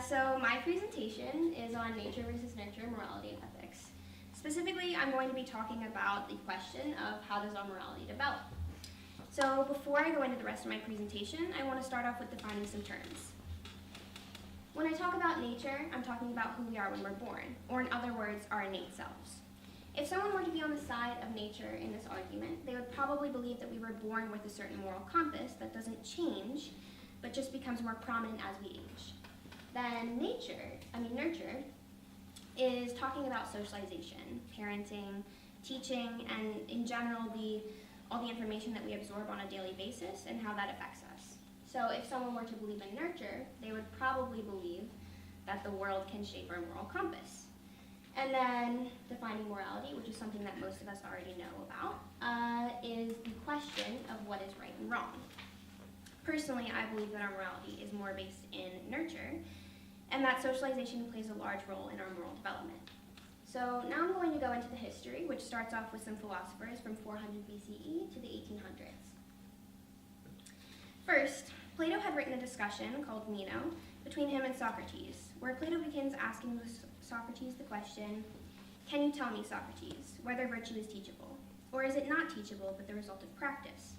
So my presentation is on nature versus nurture, morality, and ethics. Specifically, I'm going to be talking about the question of how does our morality develop. So before I go into the rest of my presentation, I want to start off with defining some terms. When I talk about nature, I'm talking about who we are when we're born, or in other words, our innate selves. If someone were to be on the side of nature in this argument, they would probably believe that we were born with a certain moral compass that doesn't change, but just becomes more prominent as we age. Then nurture, is talking about socialization, parenting, teaching, and in general, all the information that we absorb on a daily basis and how that affects us. So if someone were to believe in nurture, they would probably believe that the world can shape our moral compass. And then defining morality, which is something that most of us already know about, is the question of what is right and wrong. Personally, I believe that our morality is more based in nurture, and that socialization plays a large role in our moral development. So now I'm going to go into the history, which starts off with some philosophers from 400 BCE to the 1800s. First, Plato had written a discussion called Meno between him and Socrates, where Plato begins asking Socrates the question, "Can you tell me, Socrates, whether virtue is teachable? Or is it not teachable but the result of practice?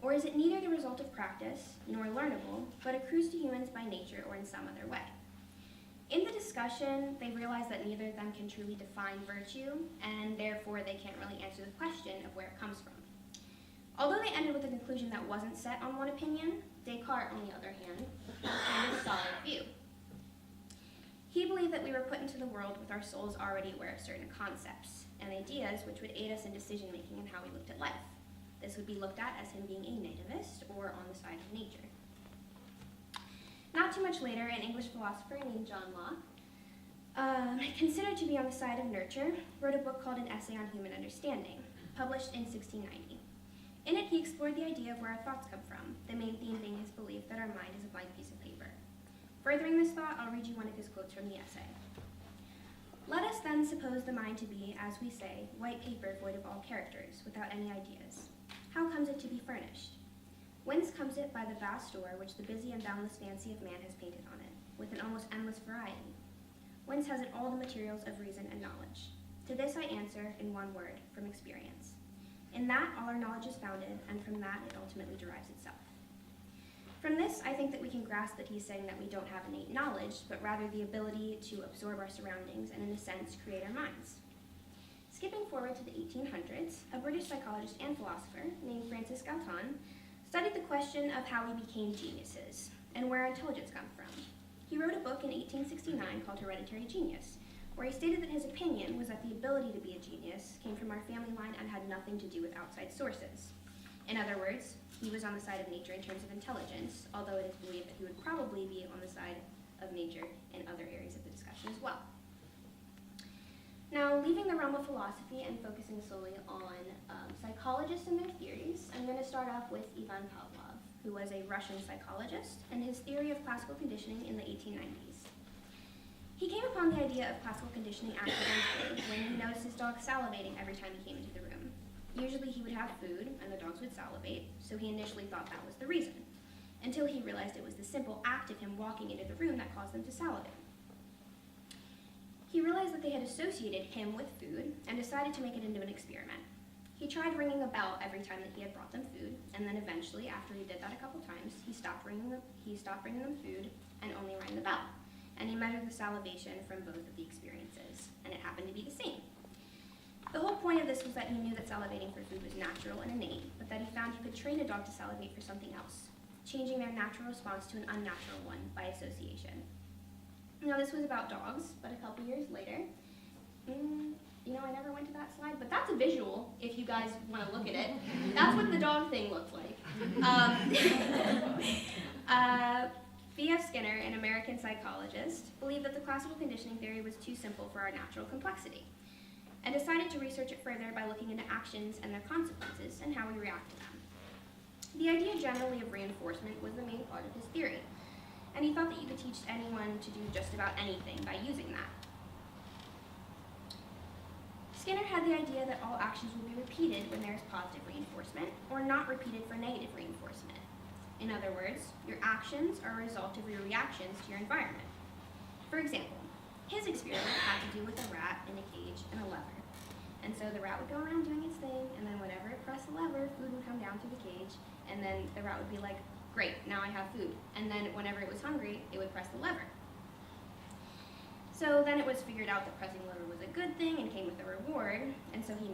Or is it neither the result of practice nor learnable, but accrues to humans by nature or in some other way?" In the discussion, they realize that neither of them can truly define virtue, and therefore they can't really answer the question of where it comes from. Although they ended with a conclusion that wasn't set on one opinion, Descartes, on the other hand, had a kind of solid view. He believed that we were put into the world with our souls already aware of certain concepts and ideas which would aid us in decision-making and how we looked at life. This would be looked at as him being a nativist or on the side of nature. Not too much later, an English philosopher named John Locke, considered to be on the side of nurture, wrote a book called An Essay on Human Understanding, published in 1690. In it, he explored the idea of where our thoughts come from, the main theme being his belief that our mind is a blank piece of paper. Furthering this thought, I'll read you one of his quotes from the essay. "Let us then suppose the mind to be, as we say, white paper void of all characters, without any ideas. How comes it to be furnished? Whence comes it by the vast store which the busy and boundless fancy of man has painted on it, with an almost endless variety? Whence has it all the materials of reason and knowledge? To this I answer, in one word, from experience. In that all our knowledge is founded, and from that it ultimately derives itself." From this, I think that we can grasp that he's saying that we don't have innate knowledge, but rather the ability to absorb our surroundings and, in a sense, create our minds. Skipping forward to the 1800s, a British psychologist and philosopher named Francis Galton studied the question of how we became geniuses and where intelligence comes from. He wrote a book in 1869 called Hereditary Genius, where he stated that his opinion was that the ability to be a genius came from our family line and had nothing to do with outside sources. In other words, he was on the side of nature in terms of intelligence, although it is believed that he would probably be on the side of nature in other areas of the discussion as well. Now, leaving the realm of philosophy and focusing solely on psychologists and their theories, I'm going to start off with Ivan Pavlov, who was a Russian psychologist, and his theory of classical conditioning in the 1890s. He came upon the idea of classical conditioning accidentally when he noticed his dog salivating every time he came into the room. Usually he would have food, and the dogs would salivate, so he initially thought that was the reason, until he realized it was the simple act of him walking into the room that caused them to salivate. He realized that they had associated him with food and decided to make it into an experiment. He tried ringing a bell every time that he had brought them food, and then eventually, after he did that a couple times, he stopped bringing them food and only rang the bell. And he measured the salivation from both of the experiences, and it happened to be the same. The whole point of this was that he knew that salivating for food was natural and innate, but that he found he could train a dog to salivate for something else, changing their natural response to an unnatural one by association. Now, this was about dogs, but a couple years later, I never went to that slide, but that's a visual if you guys want to look at it. That's what the dog thing looks like. B.F. Skinner, an American psychologist, believed that the classical conditioning theory was too simple for our natural complexity, and decided to research it further by looking into actions and their consequences and how we react to them. The idea generally of reinforcement was the main part of his theory, and he thought that you could teach anyone to do just about anything by using that. Skinner had the idea that all actions will be repeated when there is positive reinforcement, or not repeated for negative reinforcement. In other words, your actions are a result of your reactions to your environment. For example, his experiment had to do with a rat in a cage and a lever. And so the rat would go around doing its thing, and then whenever it pressed the lever, food would come down through the cage, and then the rat would be like, great, now I have food. And then whenever it was hungry, it would press the lever. So then it was figured out that pressing the lever was a good thing and came with a reward, and so the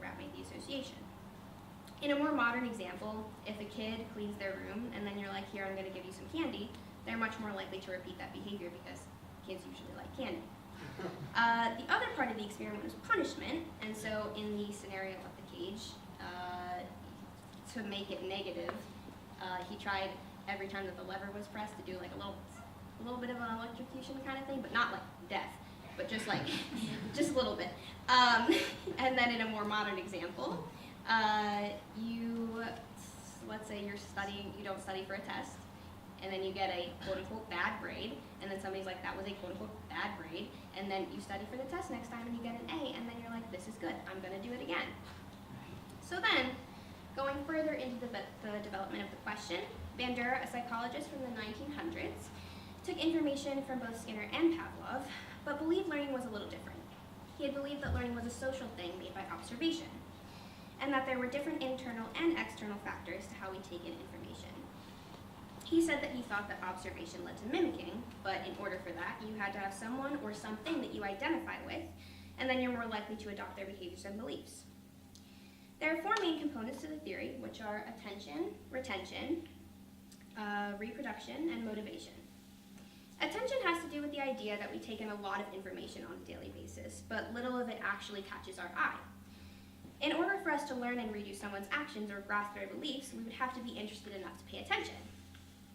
rat made the association. In a more modern example, if a kid cleans their room and then you're like, here, I'm going to give you some candy, they're much more likely to repeat that behavior because kids usually like candy. The other part of the experiment was punishment, and so in the scenario of the cage, to make it negative, he tried every time that the lever was pressed to do like a little bit of an electrocution kind of thing, but not like death, but just like, just a little bit. And then in a more modern example, let's say you don't study for a test, and then you get a quote-unquote bad grade, and then somebody's like, that was a quote-unquote bad grade, and then you study for the test next time and you get an A, and then you're like, this is good, I'm gonna do it again. So then, going further into the development of the question, Bandura, a psychologist from the 1900s, took information from both Skinner and Pavlov, but believed learning was a little different. He had believed that learning was a social thing made by observation, and that there were different internal and external factors to how we take in information. He said that he thought that observation led to mimicking, but in order for that, you had to have someone or something that you identify with, and then you're more likely to adopt their behaviors and beliefs. There are four main components to the theory, which are attention, retention, reproduction, and motivation. Attention has to do with the idea that we take in a lot of information on a daily basis, but little of it actually catches our eye. In order for us to learn and redo someone's actions or grasp their beliefs, we would have to be interested enough to pay attention.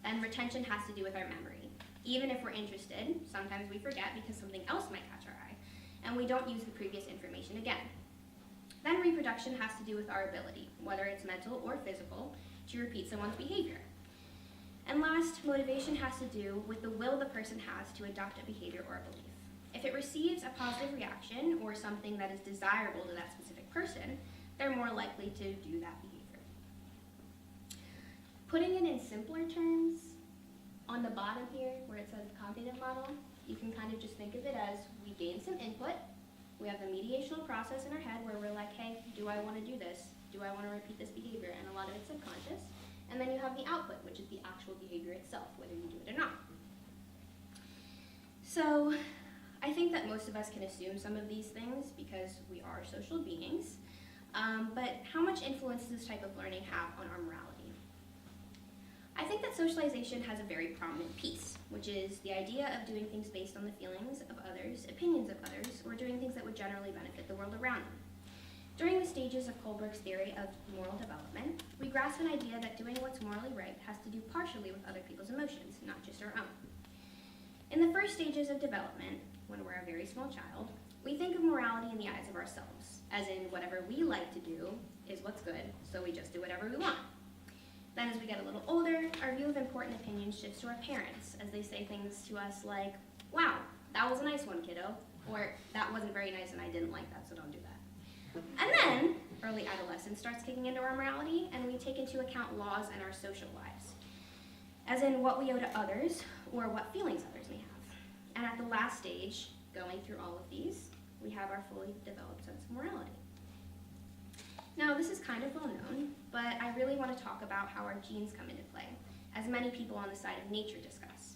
And retention has to do with our memory. Even if we're interested, sometimes we forget because something else might catch our eye, and we don't use the previous information again. Then reproduction has to do with our ability, whether it's mental or physical, to repeat someone's behavior. And last, motivation has to do with the will the person has to adopt a behavior or a belief. If it receives a positive reaction or something that is desirable to that specific person, they're more likely to do that behavior. Putting it in simpler terms, on the bottom here where it says cognitive model, you can kind of just think of it as we gain some input, we have the mediational process in our head where we're like, hey, do I want to do this? Do I want to repeat this behavior? And a lot of it's subconscious. And then you have the output, which is the actual behavior itself, whether you do it or not. So I think that most of us can assume some of these things because we are social beings. But how much influence does this type of learning have on our morality? I think that socialization has a very prominent piece, which is the idea of doing things based on the feelings of others, opinions of others, or doing things that would generally benefit the world around them. During the stages of Kohlberg's theory of moral development, we grasp an idea that doing what's morally right has to do partially with other people's emotions, not just our own. In the first stages of development, when we're a very small child, we think of morality in the eyes of ourselves, as in whatever we like to do is what's good, so we just do whatever we want. Then as we get a little older, our view of important opinions shifts to our parents, as they say things to us like, wow, that was a nice one, kiddo, or that wasn't very nice and I didn't like that, so don't do that. And then, early adolescence starts kicking into our morality, and we take into account laws in our social lives, as in what we owe to others, or what feelings others may have. And at the last stage, going through all of these, we have our fully developed sense of morality. Now, this is kind of well known, but I really want to talk about how our genes come into play, as many people on the side of nature discuss.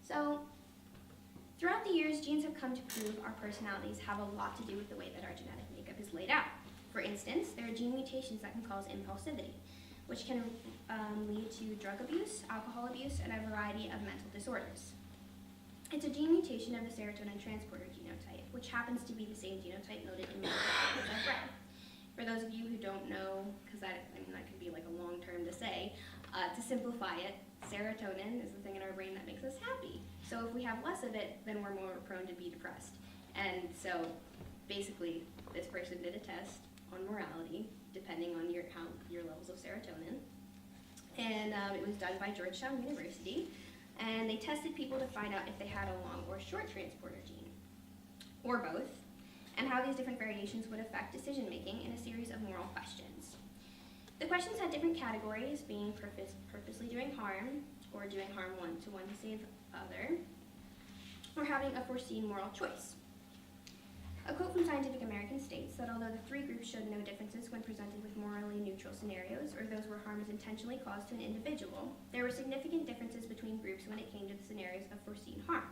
So, throughout the years, genes have come to prove our personalities have a lot to do with the way that our genetic makeup is laid out. For instance, there are gene mutations that can cause impulsivity, which can lead to drug abuse, alcohol abuse, and a variety of mental disorders. It's a gene mutation of the serotonin transporter genotype, which happens to be the same genotype noted in many of the papers I've read. For those of you who don't know, because that could be like a long term to say, to simplify it, serotonin is the thing in our brain that makes us happy. So if we have less of it, then we're more prone to be depressed. And so basically, this person did a test on morality, depending on your levels of serotonin. And it was done by Georgetown University. And they tested people to find out if they had a long or short transporter gene, or both, and how these different variations would affect decision-making in a series of moral questions. The questions had different categories, being purposely doing harm, or doing harm one to save other, or having a foreseen moral choice. A quote from Scientific American states that although the three groups showed no differences when presented with morally neutral scenarios or those where harm is intentionally caused to an individual, there were significant differences between groups when it came to the scenarios of foreseen harm.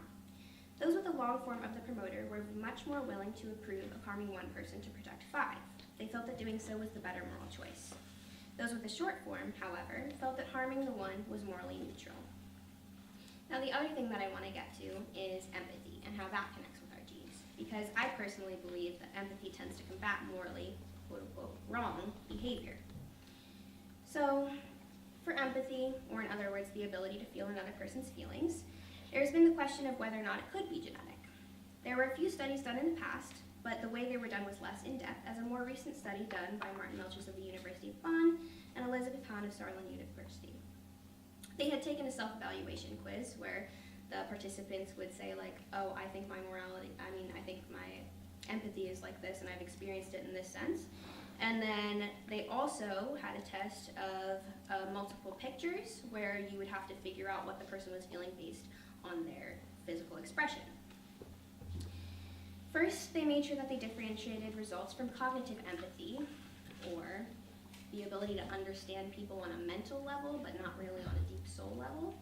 Those with the long form of the promoter were much more willing to approve of harming one person to protect five. They felt that doing so was the better moral choice. Those with the short form, however, felt that harming the one was morally neutral. Now, the other thing that I want to get to is empathy and how that connects with our Gs, because I personally believe that empathy tends to combat morally, quote-unquote, wrong behavior. So, for empathy, or in other words, the ability to feel another person's feelings, there has been the question of whether or not it could be genetic. There were a few studies done in the past, but the way they were done was less in-depth, as a more recent study done by Martin Melchers of the University of Bonn and Elizabeth Hahn of Saarland University. They had taken a self-evaluation quiz where the participants would say like, oh, I think my empathy is like this and I've experienced it in this sense. And then they also had a test of multiple pictures where you would have to figure out what the person was feeling based on their physical expression. First, they made sure that they differentiated results from cognitive empathy, or the ability to understand people on a mental level, but not really on a deep soul level.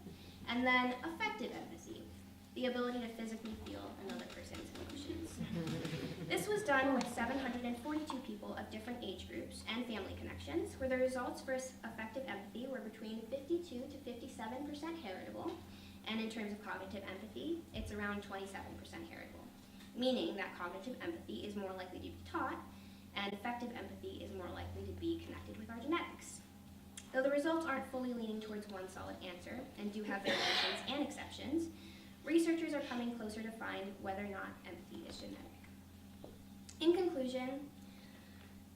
And then affective empathy, the ability to physically feel another person's emotions. This was done with 742 people of different age groups and family connections, where the results for affective empathy were between 52 to 57% heritable, and in terms of cognitive empathy, it's around 27% heritable. Meaning that cognitive empathy is more likely to be taught, and affective empathy is more likely to be connected with our genetics. Though the results aren't fully leaning towards one solid answer, and do have variations and exceptions, researchers are coming closer to find whether or not empathy is genetic. In conclusion,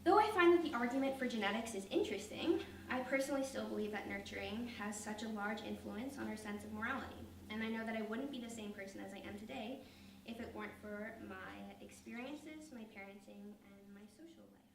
though I find that the argument for genetics is interesting, I personally still believe that nurturing has such a large influence on our sense of morality, and I know that I wouldn't be the same person as I am today if it weren't for my experiences, my parenting, and my social life.